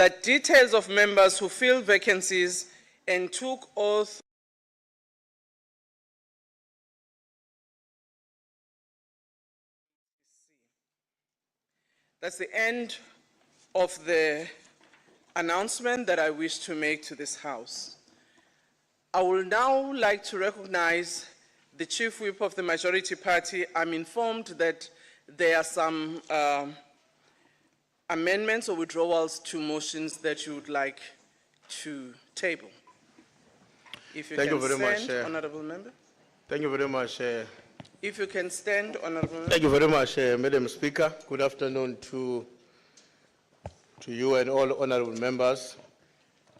that details of members who filled vacancies and took oath That's the end of the announcement that I wish to make to this House. I would now like to recognize the Chief Whip of the Majority Party. I'm informed that there are some amendments or withdrawals to motions that you would like to table. If you Thank can you very much, stand, Honorable Member. Thank you very much. If you can stand, Honorable Member. Thank you very much, Madam Speaker. Good afternoon to you and all honorable members.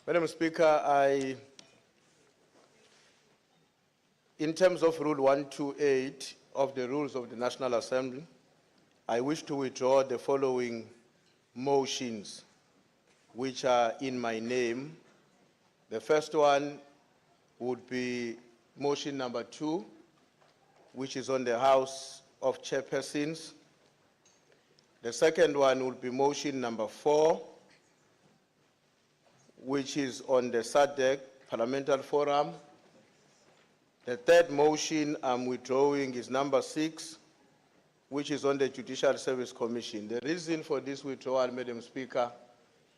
Madam Speaker, in terms of Rule 128 of the Rules of the National Assembly, I wish to withdraw the following motions which are in my name. The first one would be motion number 2, which is on the House of Chairpersons. The second one would be motion number 4, which is on the SADC Parliamentary Forum. The third motion I'm withdrawing is number 6, which is on the Judicial Service Commission. The reason for this withdrawal, Madam Speaker,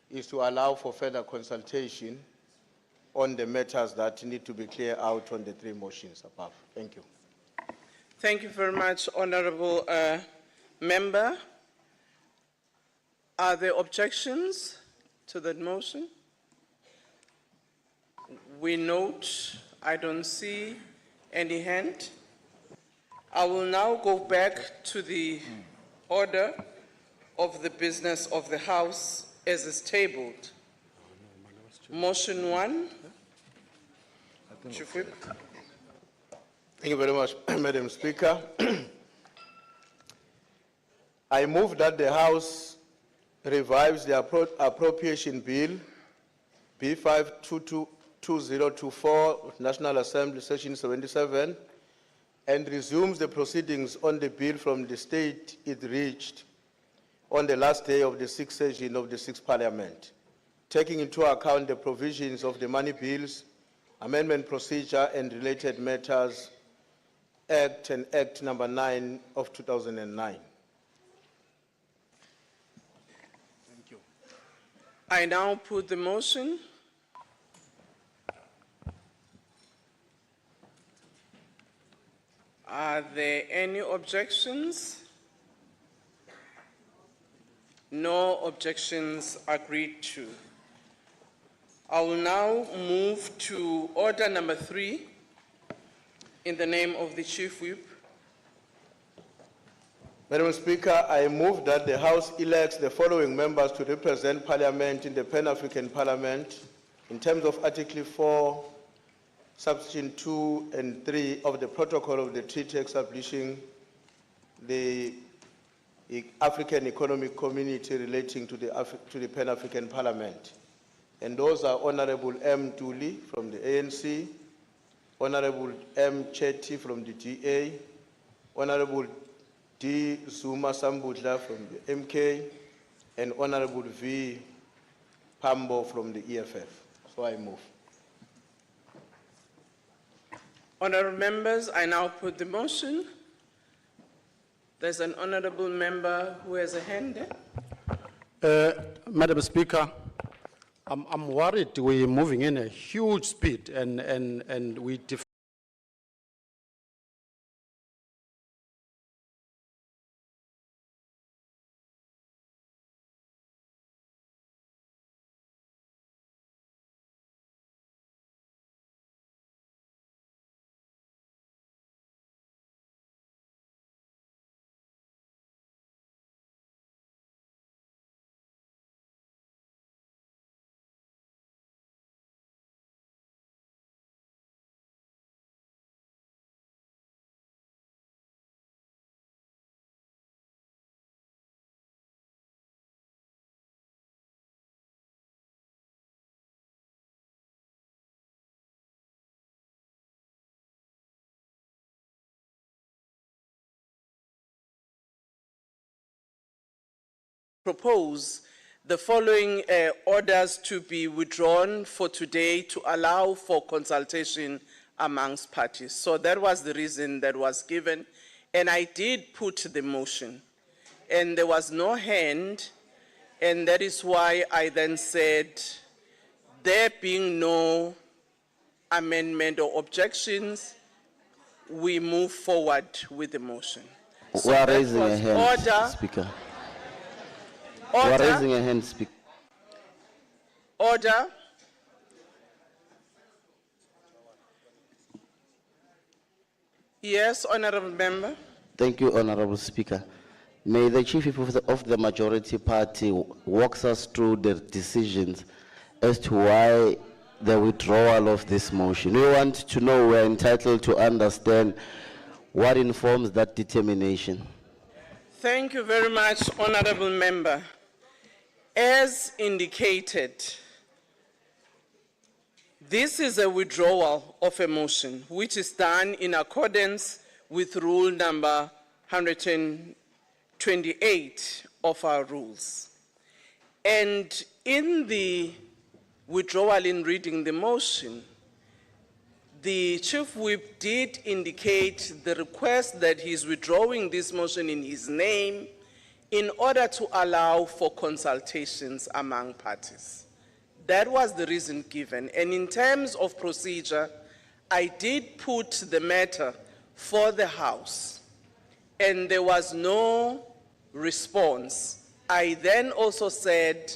is to allow for further consultation on the matters that need to be cleared out on the 3 motions above. Thank you. Thank you very much, Honorable Member. Are there objections to that motion? We note, I don't see any hand. I will now go back to the order of the business of the House as is tabled. Motion 1. Chief Whip. Thank you very much, Madam Speaker. I move that the House revives the Appropriation Bill, B52024, National Assembly, Session 77, and resumes the proceedings on the bill from the state it reached on the last day of the 6th session of the 6th Parliament, taking into account the provisions of the Money Bills, Amendment Procedure and Related Matters Act and Act number 9 of 2009. Thank you. I now put the motion. Are there any objections? No objections agreed to. I will now move to order number 3 in the name of the Chief Whip. Madam Speaker, I move that the House elects the following members to represent Parliament in the Pan-African Parliament in terms of Article 4, Subsection 2 and 3 of the Protocol of the Treaty establishing the African Economic Community relating to the Pan-African Parliament. And those are Honorable M. Dooley from the ANC, Honorable M. Chetty from the DA, Honorable D. Zuma Sambudla from the MK, and Honorable V. Pambo from the EFF. So I move. Honorable members, I now put the motion. There's an honorable member who has a hand there. Madam Speaker, I'm worried we're moving in a huge speed and we propose the following orders to be withdrawn for today to allow for consultation amongst parties. So that was the reason that was given, and I did put the motion, and there was no hand, and that is why I then said, there being no amendment or objections, we move forward with the motion. So We are that raising a was hand, order. Speaker. We are Order. raising a hand, Speaker. Order. Yes, Honorable Member. Thank you, Honorable Speaker. May the Chief Whip of the majority party walks us through the decisions as to why the withdrawal of this motion. We want to know, we're entitled to understand what informs that determination. Thank you very much, Honorable Member. As indicated, this is a withdrawal of a motion, which is done in accordance with rule number 128 of our rules. And in the withdrawal, in reading the motion, the Chief Whip did indicate the request that he's withdrawing this motion in his name in order to allow for consultations among parties. That was the reason given. And in terms of procedure, I did put the matter for the House, and there was no response. I then also said,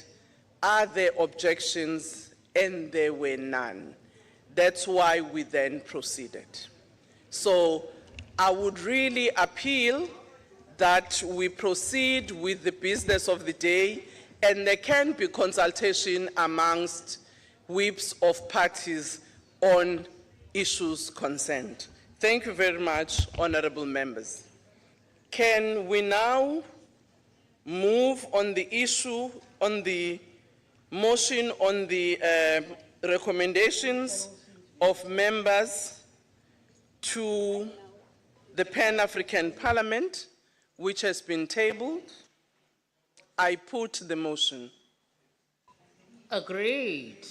are there objections? And there were none. That's why we then proceeded. So I would really appeal that we proceed with the business of the day, and there can be consultation amongst whips of parties on issues concerned. Thank you very much, honorable members. Can we now move on the issue, on the motion on the recommendations of members to the Pan-African Parliament, which has been tabled? I put the motion. Agreed.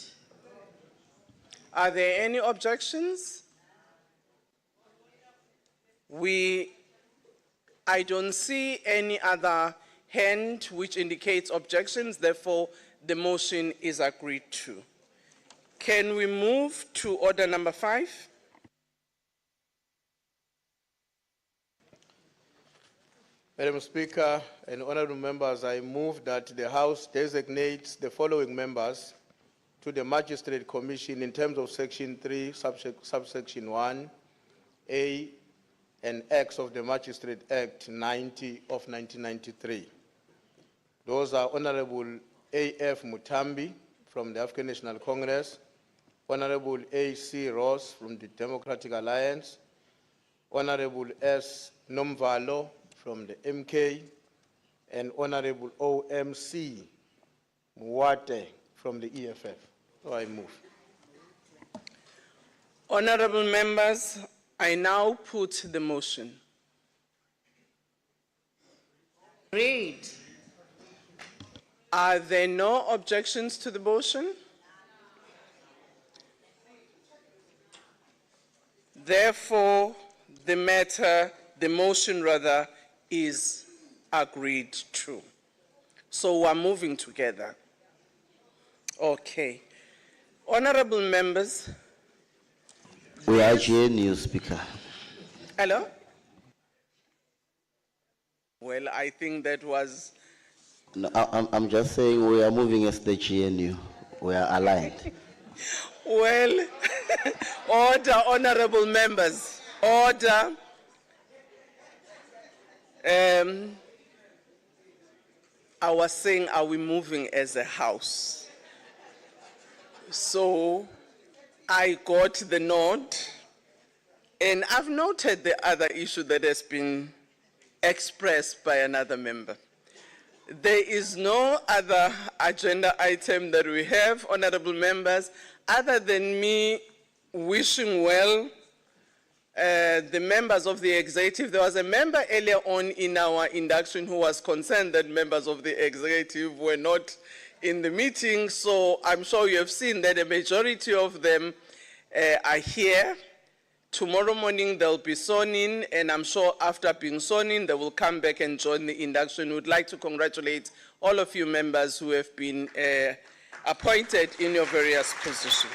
Are there any objections? I don't see any other hand which indicates objections, therefore the motion is agreed to. Can we move to order number 5? Madam Speaker and honorable members, I move that the House designates the following members to the Magistrate Commission in terms of Section 3, subsection 1, A and X of the Magistrate Act 90 of 1993. Those are Honorable A.F. Mutambi from the African National Congress, Honorable A.C. Ross from the Democratic Alliance, Honorable S. Nomvalo from the MK, and Honorable O.M.C. Muwate from the EFF. So I move. Honorable members, I now put the motion. Agreed. Are there no objections to the motion? Therefore, the motion rather, is agreed to. So we're moving together. Okay. Honorable members. We are GNU, Speaker. Hello? Well, I think that was... No, I'm just saying we are moving as the GNU. We are aligned. Well, order, honorable members, order. I was saying, are we moving as a house? So I got the nod, and I've noted the other issue that has been expressed by another member. There is no other agenda item that we have, honorable members, other than me wishing well the members of the executive. There was a member earlier on in our induction who was concerned that members of the executive were not in the meeting, so I'm sure you have seen that a majority of them are here. Tomorrow morning they'll be sworn in, and I'm sure after being sworn in, they will come back and join the induction. We'd like to congratulate all of you members who have been appointed in your various positions.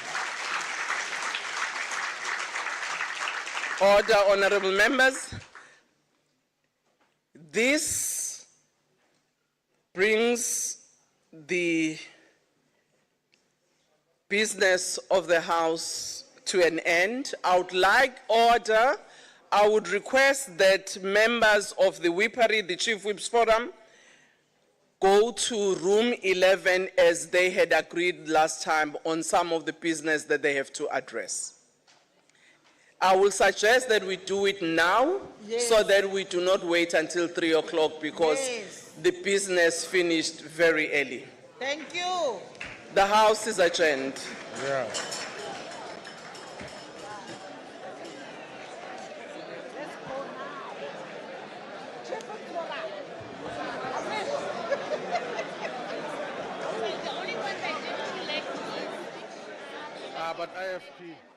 Order, honorable members. This brings the business of the House to an end. I would like order. I would request that members of the Whippery, the Chief Whips Forum, go to room 11 as they had agreed last time on some of the business that they have to address. I will suggest that we do it now, so that we do not wait until 3 o'clock, because the business finished very early. Thank you. The House is adjourned. Yeah. But IFP.